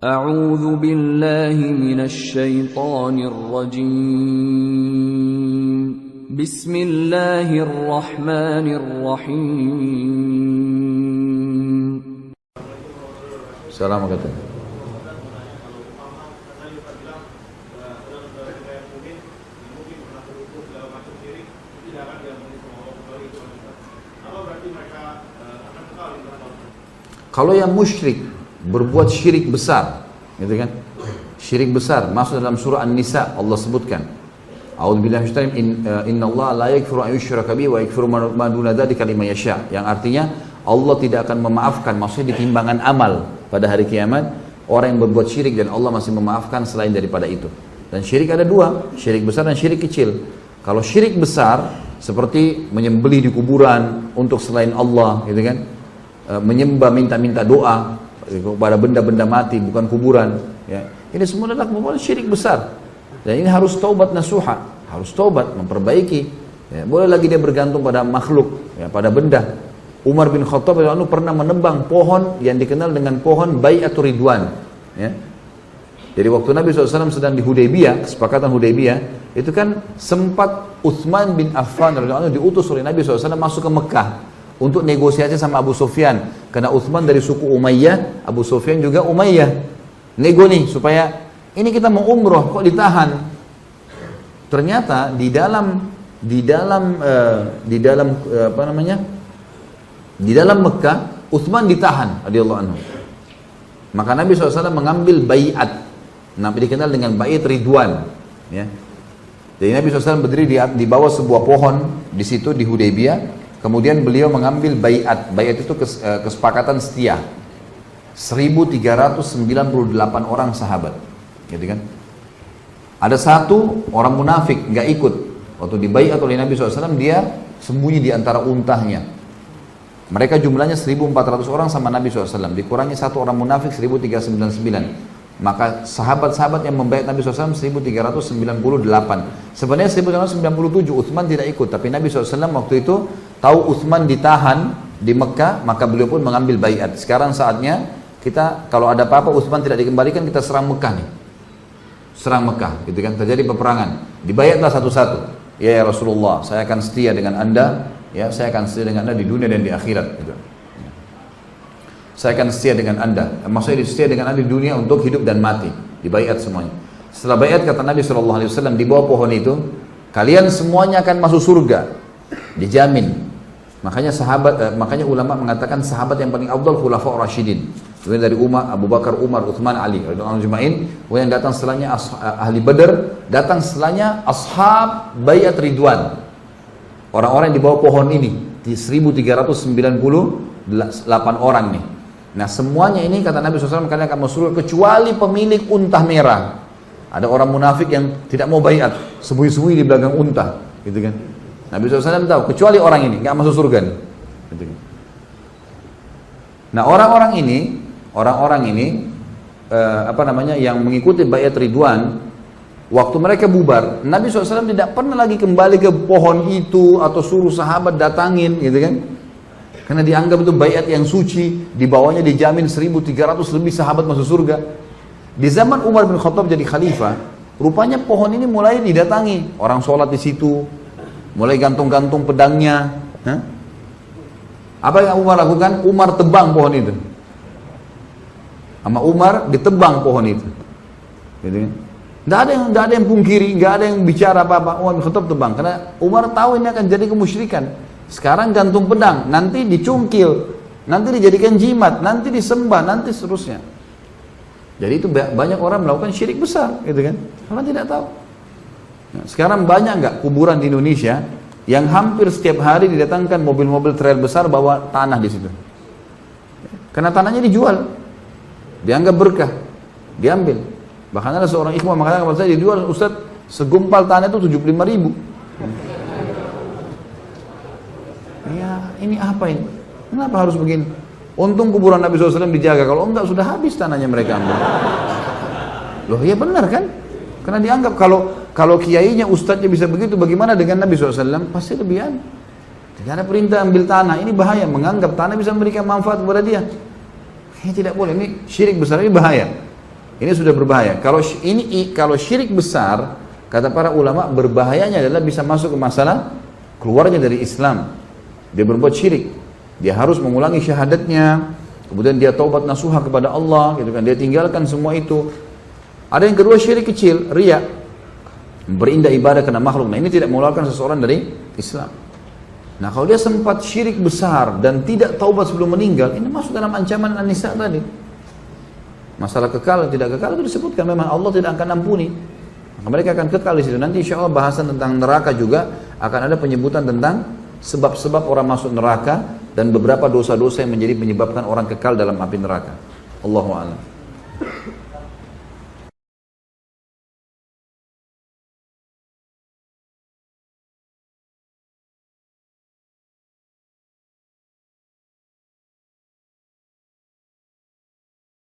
أعوذ بالله من الشيطان الرجيم بسم الله الرحمن الرحيم Assalamualaikum. Kalau yang musyrik berbuat syirik besar, gitu kan? Syirik besar masuk dalam surah An-Nisa, Allah sebutkan. A'udzubillahi minasyaitonir rajim. Innallaha la yaghfiru an yushraka bihi wa yaghfiru ma duna dzalika liman yasha. Yang artinya Allah tidak akan memaafkan, maksudnya di timbangan amal pada hari kiamat orang yang berbuat syirik dan Allah masih memaafkan selain daripada itu. Dan syirik ada dua, syirik besar dan syirik kecil. Kalau syirik besar seperti menyembelih di kuburan untuk selain Allah, gitu kan? Menyembah, minta-minta doa kepada benda-benda mati bukan kuburan, ya. Ini semua adalah merupakan syirik besar. Dan ini harus taubat nasuha, harus taubat, memperbaiki. Ya, boleh lagi dia bergantung pada makhluk, ya, pada benda. Umar bin Khattab pernah menebang pohon yang dikenal dengan pohon Bai'atur Ridwan, ya. Jadi waktu Nabi SAW sedang di Hudaybiyah, kesepakatan Hudaybiyah, itu kan sempat Utsman bin Affan radhiyallahu anhu diutus oleh Nabi SAW masuk ke Mekah untuk negosiasi sama Abu Sufyan, karena Utsman dari suku Umayyah, Abu Sufyan juga Umayyah. Nego nih supaya ini kita mau umroh kok ditahan. Ternyata di dalam Mekah Utsman ditahan radhiyallahu anhu. Maka Nabi SAW mengambil baiat, Nabi dikenal dengan baiat Ridwan, ya. Jadi Nabi SAW berdiri di bawah sebuah pohon di situ di Hudaybiyah. Kemudian beliau mengambil baiat. Baiat itu kesepakatan setia. 1398 orang sahabat, gitu kan? Ada satu orang munafik nggak ikut. Waktu dibaiat oleh Nabi SAW, dia sembunyi di antara untahnya. Mereka jumlahnya 1400 orang sama Nabi SAW. Dikurangi satu orang munafik 1399. Maka sahabat-sahabat yang membaiat Nabi SAW 1398. Sebenarnya 1397 Utsman tidak ikut, tapi Nabi SAW waktu itu tahu Utsman ditahan di Mekah, maka beliau pun mengambil baiat. Sekarang saatnya kita kalau ada apa-apa Utsman tidak dikembalikan, kita serang Mekah nih. Serang Mekah, gitu kan? Terjadi peperangan. Dibaiatlah satu-satu. Ya Rasulullah, saya akan setia dengan Anda, ya, saya akan setia dengan Anda di dunia dan di akhirat, gitu. Saya akan setia dengan Anda. Maksudnya setia dengan Anda di dunia untuk hidup dan mati. Dibaiat semuanya. Setelah baiat kata Nabi SAW di bawah pohon itu, kalian semuanya akan masuk surga. Dijamin. Makanya ulama mengatakan sahabat yang paling afdal khulafaur rasyidin. Kemudian dari Abu Bakar, Umar, Utsman, Ali radhiyallahu anhum. Kemudian datang setelahnya ahli Badar, datang setelahnya ashab baiat Ridwan. Orang-orang yang di bawah pohon ini di 1398 orang nih. Nah semuanya ini kata Nabi SAW kalian akan masuk surga kecuali pemilik untah merah. Ada orang munafik yang tidak mau baiat, sembunyi-sembunyi di belakang untah, gitu kan? Nabi SAW tahu kecuali orang ini nggak masuk surga nih. Gitu kan? Nah orang-orang ini yang mengikuti baiat Ridwan, waktu mereka bubar, Nabi SAW tidak pernah lagi kembali ke pohon itu atau suruh sahabat datangin, gitu kan? Karena dianggap itu baiat yang suci, di bawahnya dijamin 1300 lebih sahabat masuk surga. Di zaman Umar bin Khattab jadi khalifah, rupanya pohon ini mulai didatangi. Orang sholat di situ, mulai gantung-gantung pedangnya. Apa yang Umar lakukan? Umar tebang pohon itu. Sama Umar ditebang pohon itu. Gitu kan? Nggak ada yang pungkiri, nggak ada yang bicara apa-apa. Umar bin Khattab tebang, karena Umar tahu ini akan jadi kemusyrikan. Sekarang gantung pedang, nanti dicungkil, nanti dijadikan jimat, nanti disembah, nanti seterusnya. Jadi itu banyak orang melakukan syirik besar, gitu kan? Karena tidak tahu. Nah, sekarang banyak nggak kuburan di Indonesia yang hampir setiap hari didatangkan mobil-mobil trail besar bawa tanah di situ. Karena tanahnya dijual, dianggap berkah, diambil. Bahkan ada seorang ikhwan mengatakan kepada saya, dijual Ustaz segumpal tanah itu 75.000. Ya ini apa ini? Kenapa harus begini? Untung kuburan Nabi SAW dijaga, kalau enggak sudah habis tanahnya mereka ambil. Loh iya benar kan? Karena dianggap kalau kiainya, ustadznya bisa begitu, bagaimana dengan Nabi SAW? Pasti lebih. Tidak ada perintah ambil tanah, ini bahaya, menganggap tanah bisa memberikan manfaat kepada dia. Ini tidak boleh, ini syirik besar, ini bahaya. Ini sudah berbahaya. Kalau syirik besar, kata para ulama, berbahayanya adalah bisa masuk ke masalah keluarnya dari Islam. Dia berbuat syirik, dia harus mengulangi syahadatnya, kemudian dia taubat nasuha kepada Allah, gitu kan. Dia tinggalkan semua itu. Ada yang kedua syirik kecil, riya, berindah ibadah karena makhluk. Nah, ini tidak mengeluarkan seseorang dari Islam. Nah, kalau dia sempat syirik besar dan tidak taubat sebelum meninggal, ini masuk dalam ancaman An-Nisa tadi. Masalah kekal tidak kekal itu disebutkan memang Allah tidak akan ampuni. Maka mereka akan kekal di situ. Nanti insya Allah bahasan tentang neraka juga akan ada penyebutan tentang sebab-sebab orang masuk neraka dan beberapa dosa-dosa yang menyebabkan orang kekal dalam api neraka. Allahu a'lam.